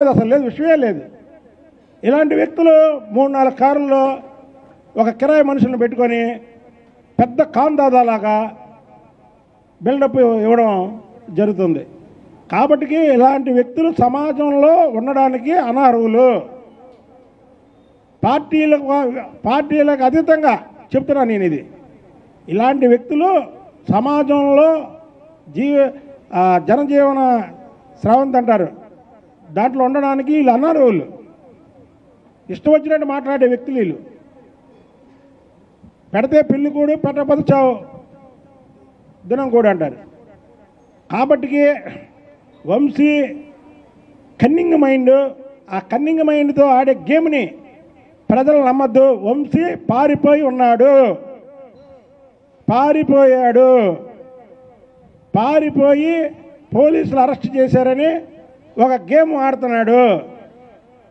అసలు లేదు, విషయమే లేదు. ఇలాంటి వ్యక్తులు 3-4 కారుల్లో ఒక కిరాయి మనుషులను పెట్టుకొని పెద్ద కాందాదాలాగా బిల్డప్ ఇవ్వడం జరుగుతుంది. కాబట్టి ఇలాంటి వ్యక్తులు సమాజంలో ఉండడానికి అనర్హులు. పార్టీలకు అతీతంగా చెప్తున్నాను నేను ఇది. ఇలాంటి వ్యక్తులు సమాజంలో జనజీవన స్రవంతి అంటారు, దాంట్లో ఉండడానికి వీళ్ళు అనర్హులు. ఇష్టం వచ్చినట్టు మాట్లాడే వ్యక్తులు వీళ్ళు. పెడితే పెళ్లి కూడు, పెట్టకపోతే చావు దినం కూడా అంటారు. కాబట్టి వంశీ కన్నింగ్ మైండ్, ఆ కన్నింగ్ మైండ్తో ఆడే గేమ్ని ప్రజలు నమ్మద్దు. వంశీ పారిపోయి పోలీసులు అరెస్ట్ చేశారని ఒక గేమ్ ఆడుతున్నాడు.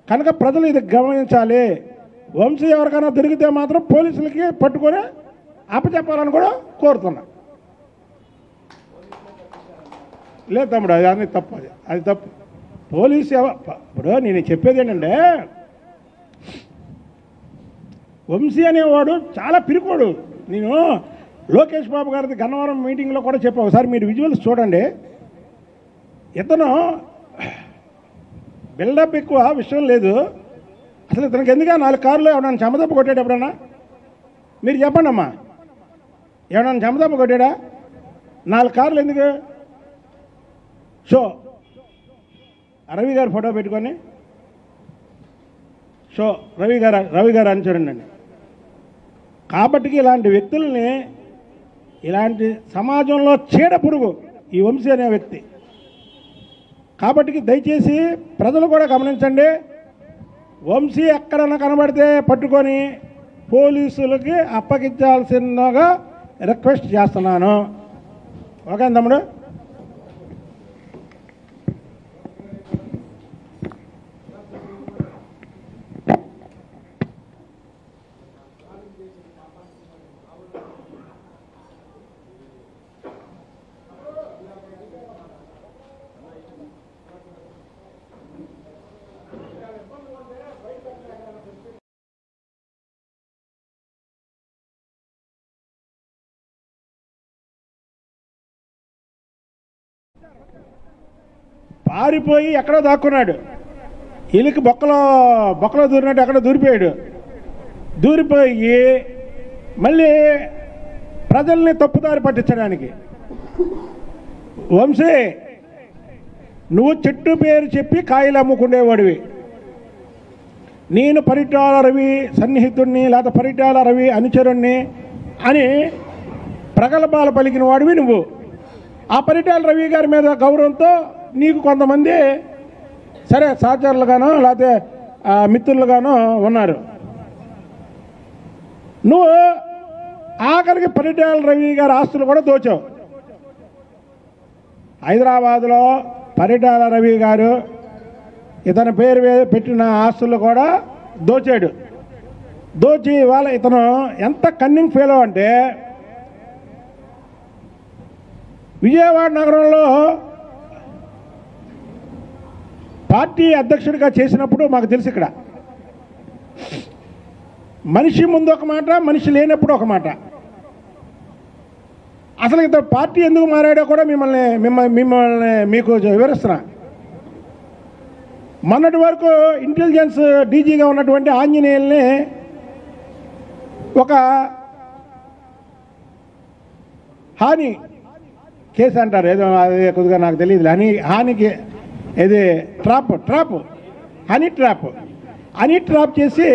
కనుక ప్రజలు ఇది గమనించాలి. వంశీ ఎవరికైనా దొరికితే మాత్రం పోలీసులకి పట్టుకొని అప్పచెప్పాలని కూడా కోరుతున్నా. లేదు తమ్ముడు, అది తప్పు, అది తప్పు. పోలీసు ఇప్పుడు నేను చెప్పేది ఏంటంటే, వంశీ అనేవాడు చాలా పిరికోడు. నేను లోకేష్ బాబు గారిది గన్నవరం మీటింగ్లో కూడా చెప్పా, ఒకసారి మీరు విజువల్స్ చూడండి. ఇతను బిల్డప్ ఎక్కువ, విషయం లేదు. అసలు ఇతనికి ఎందుకు 4 కార్లు ఎవడన్నా చెమదప్ప కొట్టాడు ఎప్పుడన్నా? మీరు చెప్పండి అమ్మా, ఎవడన్నా చెమదప్ప కొట్టాడా? 4 కార్లు ఎందుకు? షో రవి గారు ఫోటో పెట్టుకొని షో రవి గారు అని చూడండి. కాబట్టి ఇలాంటి వ్యక్తుల్ని, ఇలాంటి సమాజంలో చీడ పురుగు ఈ వంశీ అనే వ్యక్తి. కాబట్టి దయచేసి ప్రజలు కూడా గమనించండి. వంశీ ఎక్కడన్నా కనబడితే పట్టుకొని పోలీసులకి అప్పగించాల్సిందిగా రిక్వెస్ట్ చేస్తున్నాను. ఓకే తమ్ముడు? పారిపోయి ఎక్కడో దాక్కున్నాడు. ఎలికి బొక్కలో దూరినట్టు ఎక్కడో దూరిపోయాడు. దూరిపోయి మళ్ళీ ప్రజల్ని తప్పుదారి పట్టించడానికి. వంశీ, నువ్వు చెట్టు పేరు చెప్పి కాయలు అమ్ముకునేవాడివి. నేను పరిటాల రవి సన్నిహితుడిని, లేదా పరిటాల రవి అనుచరుణ్ణి అని ప్రగల్భాలు పలికిన వాడివి నువ్వు. ఆ పరిటాల రవి గారి మీద గౌరవంతో నీకు కొంతమంది సరే సహచరులుగానో లేకపోతే మిత్రులుగానో ఉన్నారు. నువ్వు ఆఖరికి పరిటాల రవి గారి ఆస్తులు కూడా దోచావు. హైదరాబాదులో పరిటాల రవి గారు ఇతని పేరు పెట్టిన ఆస్తులు కూడా దోచాడు. దోచి ఇవాళ ఇతను ఎంత కన్నింగ్ ఫెలో అంటే, విజయవాడ నగరంలో పార్టీ అధ్యక్షుడిగా చేసినప్పుడు మాకు తెలుసు, ఇక్కడ మనిషి ముందు ఒక మాట, మనిషి లేనప్పుడు ఒక మాట. అసలు ఇతను పార్టీ ఎందుకు మారాడో కూడా మిమ్మల్ని మీకు వివరిస్తున్నా. మొన్నటి వరకు ఇంటెలిజెన్స్ డీజీగా ఉన్నటువంటి ఆంజనేయుల్ని ఒక హాని కేసు అంటారు, ఏదో అది కొద్దిగా నాకు తెలియదు. హానికి ఇది హనీ ట్రాప్ చేసి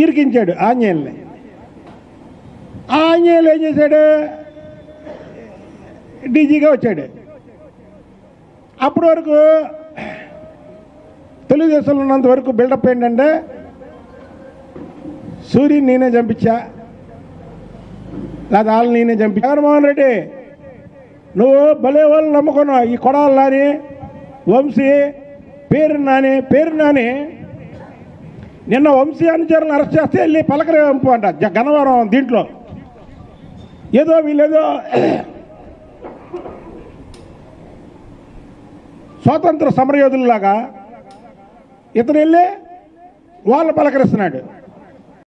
ఇరికించాడు ఆంజనేయుల్ని. ఆ ఆంజనేయులు ఏం చేశాడు? డీజీగా వచ్చాడు. అప్పటి వరకు తెలుగుదేశంలో ఉన్నంత వరకు బిల్డప్ ఏంటంటే, సూర్యుని నేనే చంపించా, లేదా వాళ్ళని నేనే చంపించా. జగన్మోహన్ రెడ్డి, నువ్వు భలే వాళ్ళు నమ్ముకున్నావు. ఈ కొడాలి నాని, వంశీ, పేరు నాని నిన్న వంశీ అనుచరులను అరెస్ట్ చేస్తే వెళ్ళి పలకరింపు అంట గన్నవరం. దీంట్లో వీళ్ళేదో స్వాతంత్ర సమరయోధుల్లాగా ఇతను వెళ్ళి వాళ్ళు పలకరిస్తున్నాడు.